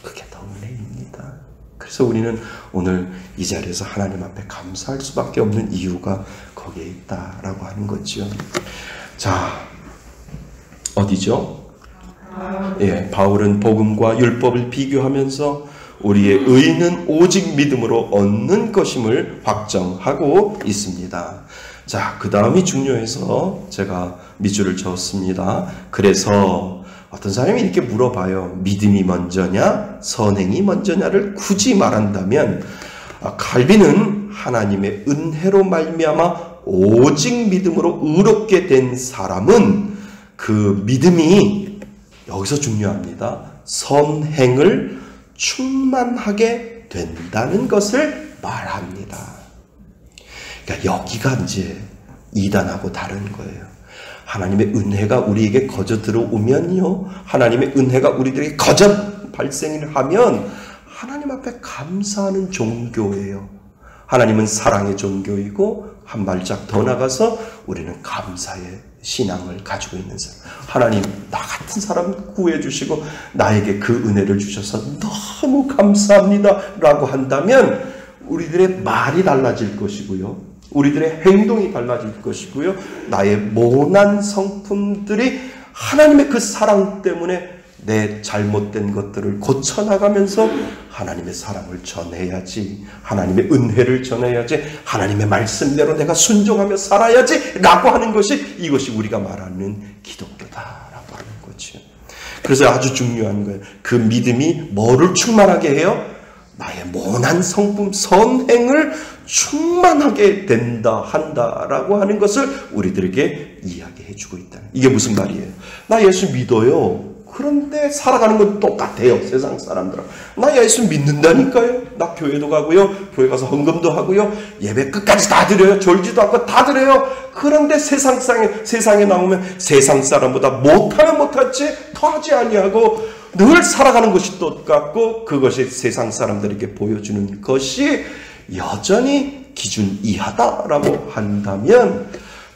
그게 더 은혜입니다. 그래서 우리는 오늘 이 자리에서 하나님 앞에 감사할 수밖에 없는 이유가 거기에 있다라고 하는 거죠. 자, 어디죠? 예, 바울은 복음과 율법을 비교하면서 우리의 의는 오직 믿음으로 얻는 것임을 확정하고 있습니다. 자, 그 다음이 중요해서 제가 밑줄을 저었습니다. 그래서 어떤 사람이 이렇게 물어봐요. 믿음이 먼저냐, 선행이 먼저냐를 굳이 말한다면 갈비는 하나님의 은혜로 말미암아 오직 믿음으로 의롭게 된 사람은 그 믿음이 여기서 중요합니다. 선행을 충만하게 된다는 것을 말합니다. 그러니까 여기가 이제 이단하고 다른 거예요. 하나님의 은혜가 우리에게 거저 들어오면요, 하나님의 은혜가 우리들에게 거저 발생을 하면 하나님 앞에 감사하는 종교예요. 하나님은 사랑의 종교이고 한 발짝 더 나가서 우리는 감사의 신앙을 가지고 있는 사람. 하나님, 나 같은 사람 구해주시고 나에게 그 은혜를 주셔서 너무 감사합니다 라고 한다면 우리들의 말이 달라질 것이고요, 우리들의 행동이 달라질 것이고요, 나의 모난 성품들이 하나님의 그 사랑 때문에 내 잘못된 것들을 고쳐나가면서 하나님의 사랑을 전해야지, 하나님의 은혜를 전해야지, 하나님의 말씀대로 내가 순종하며 살아야지 라고 하는 것이 이것이 우리가 말하는 기독교다라고 하는 거죠. 그래서 아주 중요한 거예요. 그 믿음이 뭐를 충만하게 해요? 나의 모난 성품, 선행을 충만하게 한다라고 하는 것을 우리들에게 이야기해 주고 있다는. 이게 무슨 말이에요? 나 예수 믿어요. 그런데 살아가는 건 똑같아요. 세상 사람들은. 나 예수 믿는다니까요. 나 교회도 가고요. 교회 가서 헌금도 하고요. 예배 끝까지 다 드려요. 졸지도 않고 다 드려요. 그런데 세상에 나오면 세상 사람보다 못하면 못하지 더하지 아니하고 늘 살아가는 것이 똑같고 그것이 세상 사람들에게 보여주는 것이 여전히 기준 이하다라고 한다면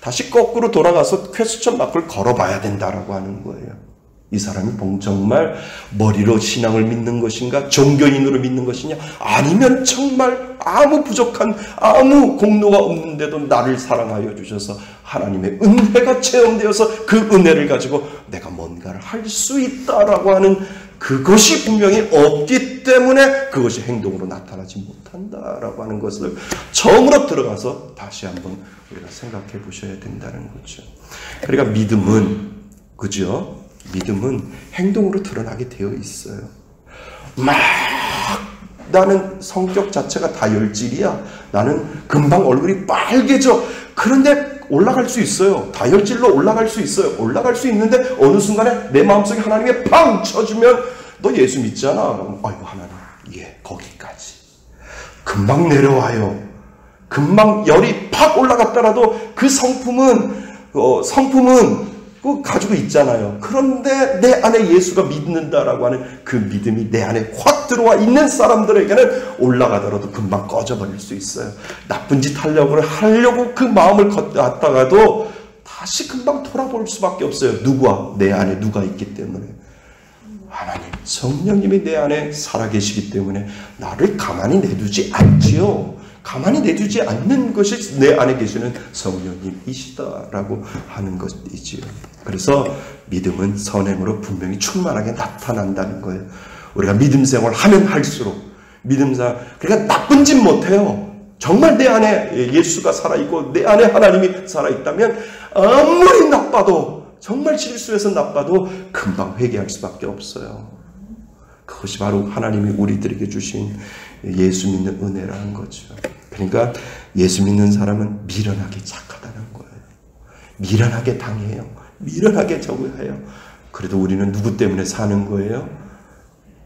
다시 거꾸로 돌아가서 퀘스천 마크를 걸어봐야 된다라고 하는 거예요. 이 사람이 정말 머리로 신앙을 믿는 것인가? 종교인으로 믿는 것이냐? 아니면 정말 아무 부족한 아무 공로가 없는데도 나를 사랑하여 주셔서 하나님의 은혜가 체험되어서 그 은혜를 가지고 내가 뭔가를 할 수 있다라고 하는 그것이 분명히 없기 때문에 그것이 행동으로 나타나지 못한다라고 하는 것을 처음으로 들어가서 다시 한번 우리가 생각해 보셔야 된다는 거죠. 그러니까 믿음은, 그죠? 믿음은 행동으로 드러나게 되어 있어요. 나는 성격 자체가 다혈질이야. 나는 금방 얼굴이 빨개져. 그런데 올라갈 수 있어요. 다혈질로 올라갈 수 있어요. 올라갈 수 있는데 어느 순간에 내 마음속에 하나님이 팡 쳐주면 너 예수 믿잖아. 아이고 하나님, 예, 거기까지. 금방 내려와요. 금방 열이 팍 올라갔더라도 그 성품은 가지고 있잖아요. 그런데 내 안에 예수가 믿는다라고 하는 그 믿음이 내 안에 확 들어와 있는 사람들에게는 올라가더라도 금방 꺼져버릴 수 있어요. 나쁜 짓 하려고 그 마음을 갖다가도 다시 금방 돌아볼 수밖에 없어요. 누구와? 내 안에 누가 있기 때문에. 하나님, 성령님이 내 안에 살아계시기 때문에 나를 가만히 내두지 않지요. 가만히 내두지 않는 것이 내 안에 계시는 성령님이시다라고 하는 것이지요. 그래서 믿음은 선행으로 분명히 충만하게 나타난다는 거예요. 우리가 믿음 생활을 하면 할수록 그러니까 나쁜 짓 못해요. 정말 내 안에 예수가 살아있고 내 안에 하나님이 살아있다면 아무리 나빠도, 정말 실수해서 나빠도 금방 회개할 수밖에 없어요. 그것이 바로 하나님이 우리들에게 주신 예수 믿는 은혜라는 거죠. 그러니까 예수 믿는 사람은 미련하게 착하다는 거예요. 미련하게 당해요. 미련하게 저거해요. 그래도 우리는 누구 때문에 사는 거예요?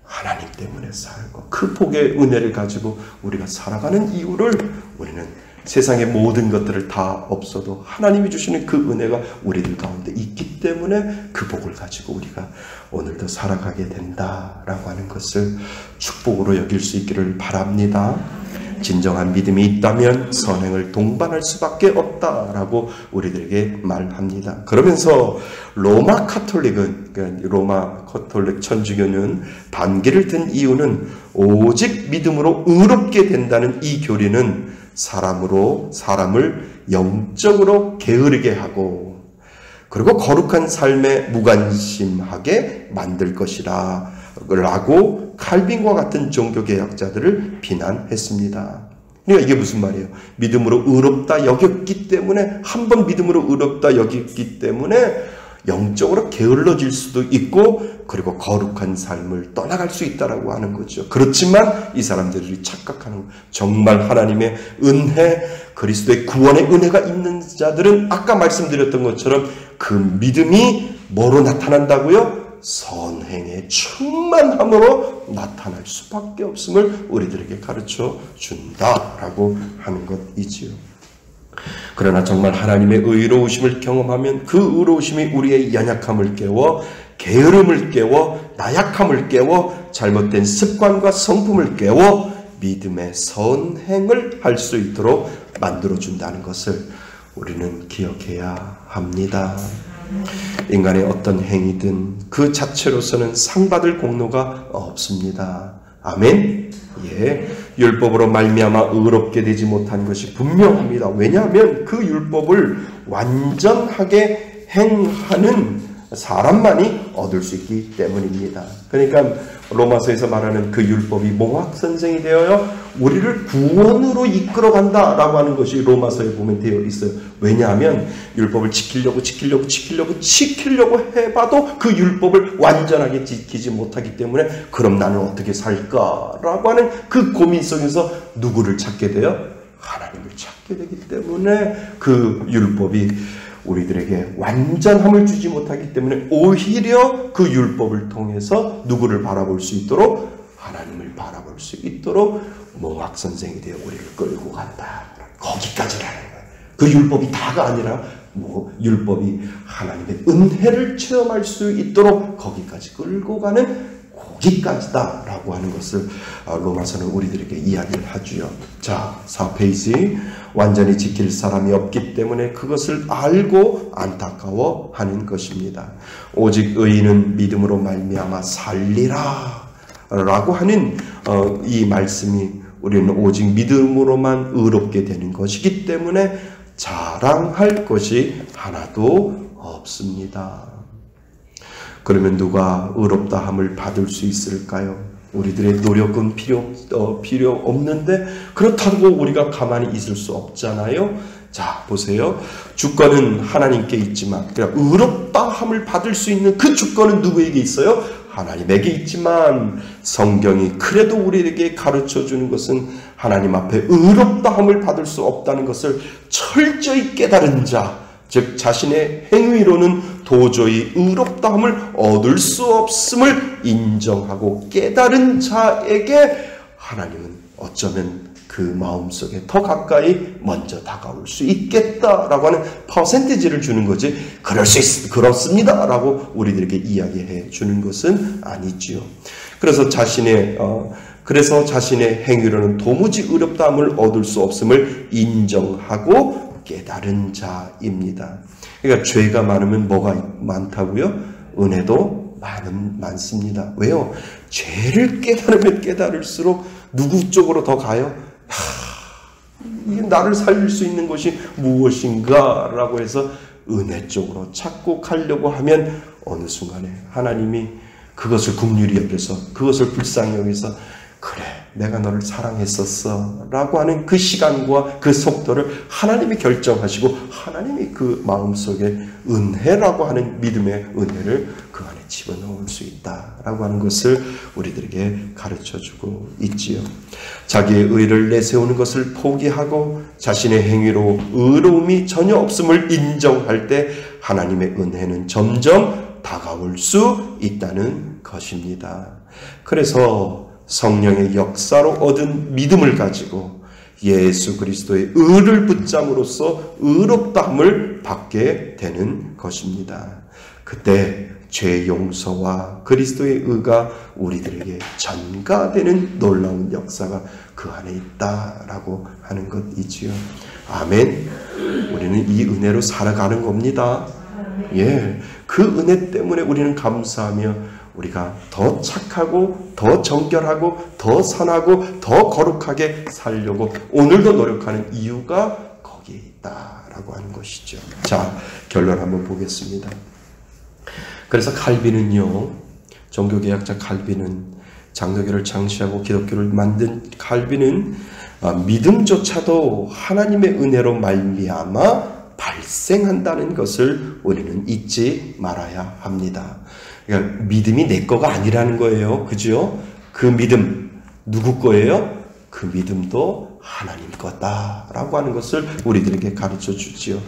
하나님 때문에 살고 그 복의 은혜를 가지고 우리가 살아가는 이유를 우리는 세상의 모든 것들을 다 없어도 하나님이 주시는 그 은혜가 우리들 가운데 있기 때문에 그 복을 가지고 우리가 오늘도 살아가게 된다라고 하는 것을 축복으로 여길 수 있기를 바랍니다. 진정한 믿음이 있다면 선행을 동반할 수밖에 없다라고 우리들에게 말합니다. 그러면서 로마 카톨릭은, 그러니까 로마 카톨릭 천주교는 반기를 든 이유는 오직 믿음으로 의롭게 된다는 이 교리는 사람을 영적으로 게으르게 하고 그리고 거룩한 삶에 무관심하게 만들 것이라 라고 칼빈과 같은 종교개혁자들을 비난했습니다. 그러니까 이게 무슨 말이에요? 믿음으로 의롭다 여겼기 때문에, 한번 믿음으로 의롭다 여겼기 때문에 영적으로 게을러질 수도 있고 그리고 거룩한 삶을 떠나갈 수 있다라고 하는 거죠. 그렇지만 이 사람들이 착각하는 거예요. 정말 하나님의 은혜, 그리스도의 구원의 은혜가 있는 자들은 아까 말씀드렸던 것처럼 그 믿음이 뭐로 나타난다고요? 선행의 충만함으로 나타날 수밖에 없음을 우리들에게 가르쳐 준다라고 하는 것이지요. 그러나 정말 하나님의 의로우심을 경험하면 그 의로우심이 우리의 연약함을 깨워, 게으름을 깨워, 나약함을 깨워, 잘못된 습관과 성품을 깨워 믿음의 선행을 할 수 있도록 만들어준다는 것을 우리는 기억해야 합니다. 인간의 어떤 행위든 그 자체로서는 상받을 공로가 없습니다. 아멘. 예, 율법으로 말미암아 의롭게 되지 못한 것이 분명합니다. 왜냐하면 그 율법을 완전하게 행하는 사람만이 얻을 수 있기 때문입니다. 그러니까 로마서에서 말하는 그 율법이 몽학 선생이 되어요 우리를 구원으로 이끌어간다라고 하는 것이 로마서에 보면 되어 있어요. 왜냐하면 율법을 지키려고 해봐도 그 율법을 완전하게 지키지 못하기 때문에 그럼 나는 어떻게 살까라고 하는 그 고민 속에서 누구를 찾게 돼요? 하나님을 찾게 되기 때문에 그 율법이 우리들에게 완전함을 주지 못하기 때문에 오히려 그 율법을 통해서 누구를 바라볼 수 있도록 하나님을 바라볼 수 있도록 몽학 선생이 되어 우리를 끌고 간다. 거기까지라는 거예요. 그 율법이 다가 아니라 율법이 하나님의 은혜를 체험할 수 있도록 거기까지 끌고 가는 거기까지다라고 하는 것을 로마서는 우리들에게 이야기를 하지요. 자, 4페이지. 완전히 지킬 사람이 없기 때문에 그것을 알고 안타까워하는 것입니다. 오직 의인은 믿음으로 말미암아 살리라 라고 하는 이 말씀이 우리는 오직 믿음으로만 의롭게 되는 것이기 때문에 자랑할 것이 하나도 없습니다. 그러면 누가 의롭다함을 받을 수 있을까요? 우리들의 노력은 필요 없는데 그렇다고 우리가 가만히 있을 수 없잖아요. 자, 보세요. 주권은 하나님께 있지만 의롭다함을 받을 수 있는 그 주권은 누구에게 있어요? 하나님에게 있지만 성경이 그래도 우리에게 가르쳐주는 것은 하나님 앞에 의롭다함을 받을 수 없다는 것을 철저히 깨달은 자, 즉 자신의 행위로는 도저히 의롭다함을 얻을 수 없음을 인정하고 깨달은 자에게 하나님은 어쩌면 그 마음속에 더 가까이 먼저 다가올 수 있겠다라고 하는 퍼센티지를 주는 거지 그렇습니다 라고 우리들에게 이야기해 주는 것은 아니지요. 그래서 자신의 행위로는 도무지 의롭다함을 얻을 수 없음을 인정하고 깨달은 자입니다. 그러니까 죄가 많으면 뭐가 많다고요? 은혜도 많습니다. 왜요? 죄를 깨달으면 깨달을수록 누구 쪽으로 더 가요? 이게 나를 살릴 수 있는 것이 무엇인가 라고 해서 은혜 쪽으로 찾고 가려고 하면 어느 순간에 하나님이 그것을 긍휼히 여겨서 그것을 불쌍히 여겨서 그래 내가 너를 사랑했었어 라고 하는 그 시간과 그 속도를 하나님이 결정하시고 하나님이 그 마음속에 은혜라고 하는 믿음의 은혜를 그 안에 집어넣을 수 있다라고 하는 것을 우리들에게 가르쳐주고 있지요. 자기의 의를 내세우는 것을 포기하고 자신의 행위로 의로움이 전혀 없음을 인정할 때 하나님의 은혜는 점점 다가올 수 있다는 것입니다. 그래서 성령의 역사로 얻은 믿음을 가지고 예수 그리스도의 의를 붙잡음으로써 의롭다함을 받게 되는 것입니다. 그때 죄 용서와 그리스도의 의가 우리들에게 전가되는 놀라운 역사가 그 안에 있다라고 하는 것이지요. 아멘. 우리는 이 은혜로 살아가는 겁니다. 예, 그 은혜 때문에 우리는 감사하며 우리가 더 착하고 더 정결하고 더 선하고 더 거룩하게 살려고 오늘도 노력하는 이유가 거기에 있다라고 하는 것이죠. 자, 결론 한번 보겠습니다. 그래서 칼빈은요, 종교개혁자 칼빈은 장로교를 창시하고 기독교를 만든 칼빈은 믿음조차도 하나님의 은혜로 말미암아 발생한다는 것을 우리는 잊지 말아야 합니다. 그러니까 믿음이 내 거가 아니라는 거예요. 그죠? 그 믿음 누구 거예요? 그 믿음도 하나님 거다라고 하는 것을 우리들에게 가르쳐 주지요.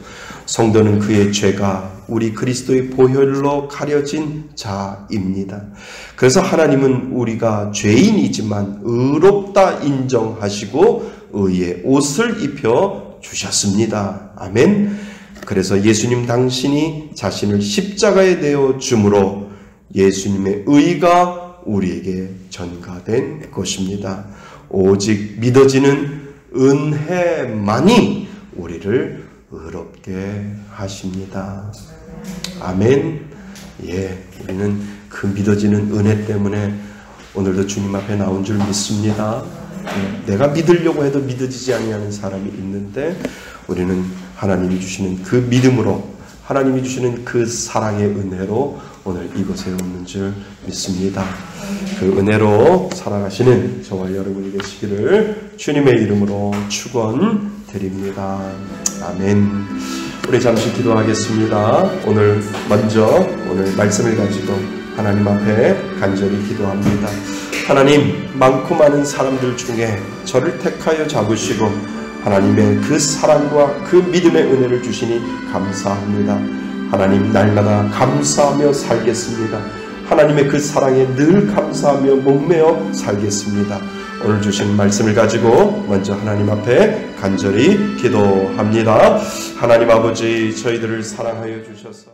성도는 그의 죄가 우리 그리스도의 보혈로 가려진 자입니다. 그래서 하나님은 우리가 죄인이지만 의롭다 인정하시고 의의 옷을 입혀 주셨습니다. 아멘. 그래서 예수님 당신이 자신을 십자가에 내어 줌으로 예수님의 의가 우리에게 전가된 것입니다. 오직 믿어지는 은혜만이 우리를 의롭게 하십니다. 아멘. 예, 우리는 그 믿어지는 은혜 때문에 오늘도 주님 앞에 나온 줄 믿습니다. 내가 믿으려고 해도 믿어지지 아니하는 사람이 있는데 우리는 하나님이 주시는 그 믿음으로 하나님이 주시는 그 사랑의 은혜로 오늘 이곳에 없는 줄 믿습니다. 그 은혜로 살아가시는 저와 여러분이 되시기를 주님의 이름으로 축원드립니다. 아멘. 우리 잠시 기도하겠습니다. 오늘 말씀을 가지고 하나님 앞에 간절히 기도합니다. 하나님, 많고 많은 사람들 중에 저를 택하여 잡으시고 하나님의 그 사랑과 그 믿음의 은혜를 주시니 감사합니다. 하나님, 날마다 감사하며 살겠습니다. 하나님의 그 사랑에 늘 감사하며 목매어 살겠습니다. 오늘 주신 말씀을 가지고 먼저 하나님 앞에 간절히 기도합니다. 하나님 아버지, 저희들을 사랑하여 주셔서